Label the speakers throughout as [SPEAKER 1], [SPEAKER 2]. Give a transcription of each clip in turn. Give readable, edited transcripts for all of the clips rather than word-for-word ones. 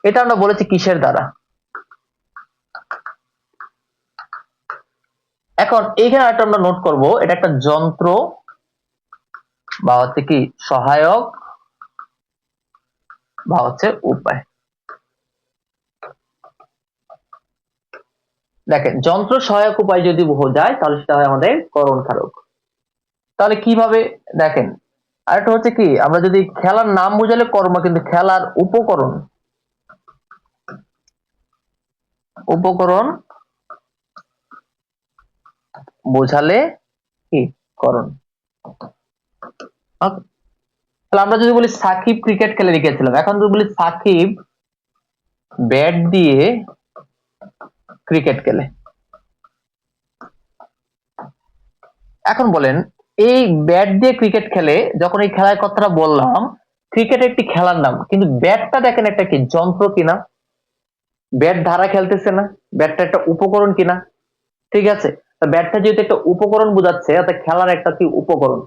[SPEAKER 1] এটা আমরা বলেছি কিসের দ্বারা। এখন এইখানে একটা আমরা নোট করব, এটা একটা যন্ত্র বা হচ্ছে কি সহায়ক বা হচ্ছে উপায়। দেখেন যন্ত্র সহায়ক উপায় যদি বোঝায় তাহলে সেটা হয় আমাদের করণ কারক। তাহলে কিভাবে দেখেন, আরেকটা হচ্ছে কি আমরা যদি খেলার নাম বোঝালে কর্ম, কিন্তু খেলার উপকরণ উপকরণ বোঝালে কি করণ। Okay? তাহলে আমরা যদি বলি সাকিব ক্রিকেট খেলে লিখেছিলাম, এখন যদি বলি সাকিব ব্যাট দিয়ে ক্রিকেট খেলে। এখন বলেন এই ব্যাট দিয়ে ক্রিকেট খেলে, যখন এই খেলার কথাটা বললাম, ক্রিকেট একটি খেলার নাম, কিন্তু ব্যাটটা দেখেন একটা কি যন্ত্র কিনা, ব্যাট ধারা খেলতেছে না, ব্যাটটা একটা উপকরণ কিনা। ঠিক আছে, ব্যাটটা যেহেতু একটা উপকরণ বোঝাচ্ছে, অর্থাৎ খেলার একটা কি উপকরণ,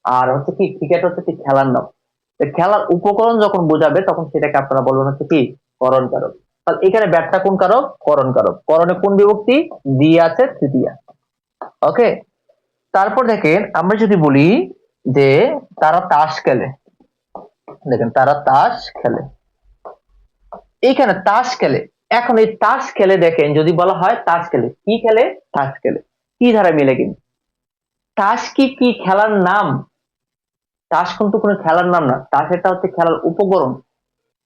[SPEAKER 1] আর হচ্ছে কি ক্রিকেট হচ্ছে কি খেলার নাম। খেলার উপকরণ যখন বোঝাবে তখন সেটাকে আপনারা বলবেন হচ্ছে কি করণ কারক। তাহলে এখানে ব্যাটটা কোন কারক? করণ কারক। করণে কোন বিভক্তি? দিয়ে আছে তৃতীয়া। ওকে, তারপর দেখেন আমরা যদি বলি যে তারা তাস খেলে, দেখেন তারা তাস খেলে, এইখানে তাস খেলে। এখন এই তাস খেলে দেখেন যদি বলা হয় তাস খেলে, কি খেলে? তাস খেলে। কি ধারা মিলে? কিন্তু তাস কি কি খেলার নাম? তাস কিন্তু কোনো খেলার নাম না, তাস এটা হচ্ছে খেলার উপকরণ।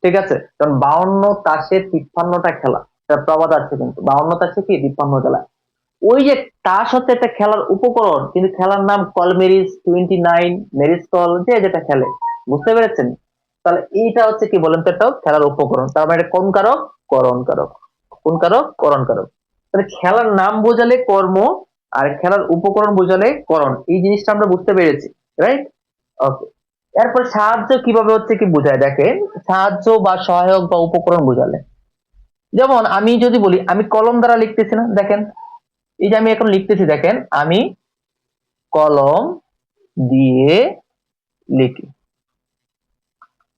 [SPEAKER 1] ঠিক আছে, কারণ 52 তাসে 53টা খেলা, তার প্রবাদ আছে, কিন্তু 52 তাসে কি 53 খেলা। ওই যে তাস হচ্ছে একটা খেলার উপকরণ, কিন্তু খেলার নাম কল মেরিজ, 29, মেরিজ কল, যে যেটা খেলে। বুঝতে পেরেছেন? তাহলে এইটা হচ্ছে কি বলেন তো, এটাও খেলার উপকরণ। তার মানে এটা কোন কারক? করণ কারক। কোন কারক? করণ কারক। তাহলে খেলার নাম বোঝালে কর্ম, আর খেলার উপকরণ বোঝালে করণ। এই জিনিসটা আমরা বুঝতে পেরেছি, রাইট? ওকে, এরপর সাহায্য কিভাবে হচ্ছে কি বোঝায় দেখেন, সাহায্য বা সহায়ক বা উপকরণ বোঝালে, যেমন আমি যদি বলি আমি কলম দ্বারা লিখতেছি না, দেখেন এই যে আমি এখন লিখতেছি, দেখেন আমি কলম দিয়ে লিখি,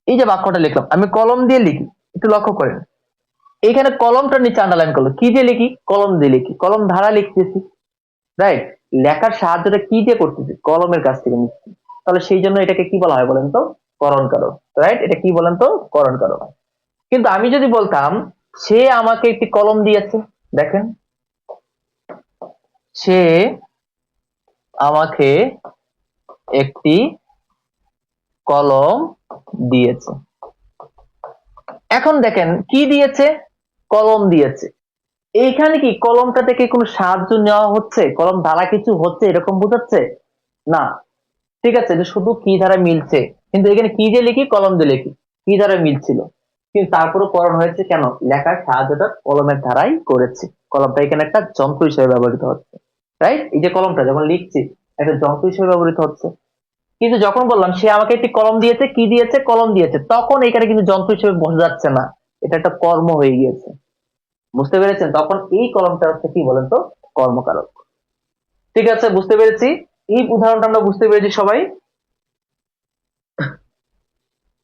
[SPEAKER 1] এই যে বাক্যটা লিখলাম আমি কলম দিয়ে লিখি, একটু লক্ষ্য করেন এইখানে কলমটা নিচে আন্ডারলাইন করলো, কি দিয়ে লিখি? কলম দিয়ে লিখি, কলম ধারা লিখতেছি, রাইট? লেখার সাহায্যটা কি দিয়ে করতেছি? কলমের কাছ থেকে নিচ্ছি। তাহলে সেই জন্য এটাকে কি বলা হয় বলেন তো? করণ কারক, রাইট? এটা কি বলেন তো? করণ কারক। কিন্তু আমি যদি বলতাম সে আমাকে একটি কলম দিয়েছে, দেখেন সে আমাকে একটি কলম দিয়েছে। এখন দেখেন কি দিয়েছে? কলম দিয়েছে। এইখানে কি কলমটা থেকে কোনো সাহায্য নেওয়া হচ্ছে? কলম দ্বারা কিছু হচ্ছে এরকম বোঝাচ্ছে না। ঠিক আছে, যে শুধু কি দ্বারা মিলছে, কিন্তু এখানে কি দিয়ে লিখি? কলম দিয়ে লিখি, কি দ্বারা মিলছিল, কিন্তু তারপরে করণ হয়েছে কেন? লেখার সাহায্যটা কলমের দ্বারাই করেছে। কলমটা এখানে একটা যন্ত্র হিসেবে ব্যবহৃত হচ্ছে, রাইট? এই যে কলমটা যখন লিখছি একটা যন্ত্র হিসেবে ব্যবহৃত হচ্ছে। কিন্তু যখন বললাম সে আমাকে একটি কলম দিয়েছে, কি দিয়েছে? কলম দিয়েছে, তখন এখানে কিন্তু যন্ত্র হিসেবে বোঝা যাচ্ছে না, এটা একটা কর্ম হয়ে গিয়েছে। বুঝতে পেরেছেন? তখন এই কলমটা হচ্ছে কি বলেন তো? কর্মকারক। ঠিক আছে, বুঝতে পেরেছি। এই উদাহরণটা আমরা বুঝতে পেরেছি সবাই।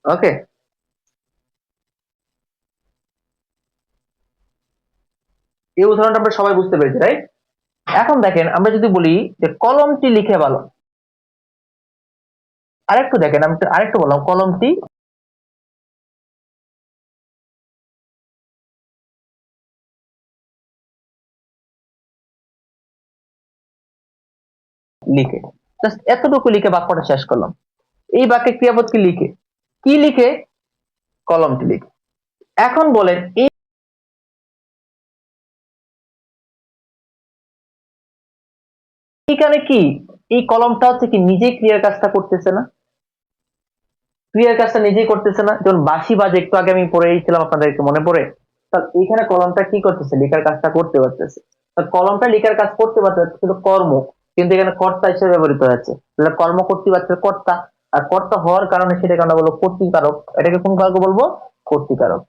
[SPEAKER 1] ওকে, এই উদাহরণটা আমরা সবাই বুঝতে পেরেছি, রাইট? এখন দেখেন আমরা যদি বলি যে কলমটি লিখে ভালো, আরেকটু দেখেন আমি আরেকটু বললাম কলমটি লিখে, জাস্ট এতটুকু লিখে বাক্যটা শেষ করলাম। এই বাক্যে ক্রিয়াপদ কি লিখে? কি লিখে? কলমটি লিখে। এখন বলেন এইখানে কি এই কলমটা হচ্ছে কি নিজেই ক্রিয়ার কাজটা করতেছে না? ক্রিয়ার কাজটা নিজেই করতেছে না? যেমন বাঁশি বাজে, একটু আগে আমি পড়েছিলাম, আপনাদেরকে মনে পড়ে? তাহলে এইখানে কলমটা কি করতেছে? লেখার কাজটা করতে পারতেছে। কলমটা লেখার কাজ করতে পারতেছে, কিন্তু কর্ম, কিন্তু এখানে কর্তা হিসেবে ব্যবহৃত হয়েছে। তাহলে কর্ম করতে পারছে কর্তা, আর কর্তা হওয়ার কারণে সেটাকে আমরা বলবো কর্তৃকারক। এটাকে কোন কারক বলবো? কর্তৃকারক।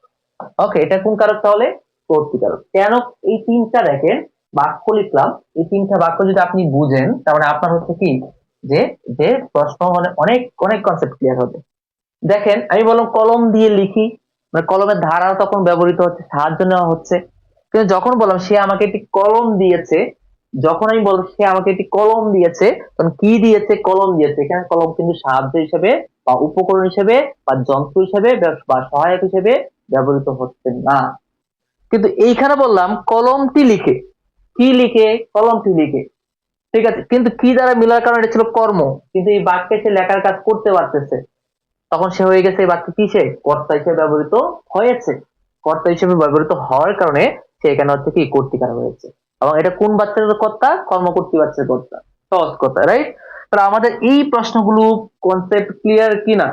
[SPEAKER 1] ওকে, এটা কোন কারক তাহলে? কর্তৃকারক। কেন? এই তিনটা দেখেন বাক্য লিখলাম, এই তিনটা বাক্য যদি আপনি বুঝেন তার মানে আপনার হচ্ছে কি যে যে প্রশ্ন মানে অনেক অনেক কনসেপ্ট ক্লিয়ার হবে। দেখেন আমি বললাম কলম দিয়ে লিখি, মানে কলমের ধারা তখন ব্যবহৃত হচ্ছে, সাহায্য নেওয়া হচ্ছে। কিন্তু যখন বললাম সে আমাকে একটি কলম দিয়েছে, যখন আমি বলবো সে আমাকে একটি কলম দিয়েছে, তখন কি দিয়েছে? কলম দিয়েছে। এখানে কলম কিন্তু সাহায্য হিসেবে বা উপকরণ হিসেবে বা যন্ত্র হিসেবে বা সহায়ক হিসেবে ব্যবহৃত হচ্ছে না। কিন্তু এইখানে বললাম কলমটি লিখে, কি লিখে? কলমটি লিখে, ঠিক আছে। কিন্তু কি দ্বারা মিলার কারণে এটা ছিল কর্ম, কিন্তু এই বাক্যে সে লেখার কাজ করতে পারতেছে, তখন সে হয়ে গেছে এই বাক্যে কিসে? কর্তা হিসেবে ব্যবহৃত হয়েছে। কর্তা হিসেবে ব্যবহৃত হওয়ার কারণে সে এখানে হচ্ছে কি কর্তিকার হয়েছে। এবং এটা কোন বাচ্চার কর্তা? কর্মকর্তী বাচ্চার কর্তা, সহজ কথা, রাইট? তাহলে আমাদের এই প্রশ্নগুলো কনসেপ্ট ক্লিয়ার কিনা?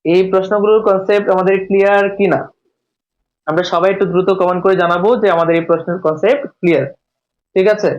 [SPEAKER 1] এই প্রশ্নগুলোর কনসেপ্ট আমাদের ক্লিয়ার কিনা? আমরা সবাই একটু দ্রুত কমেন্ট করে জানাবো যে আমাদের এই প্রশ্নের কনসেপ্ট ক্লিয়ার, ঠিক আছে।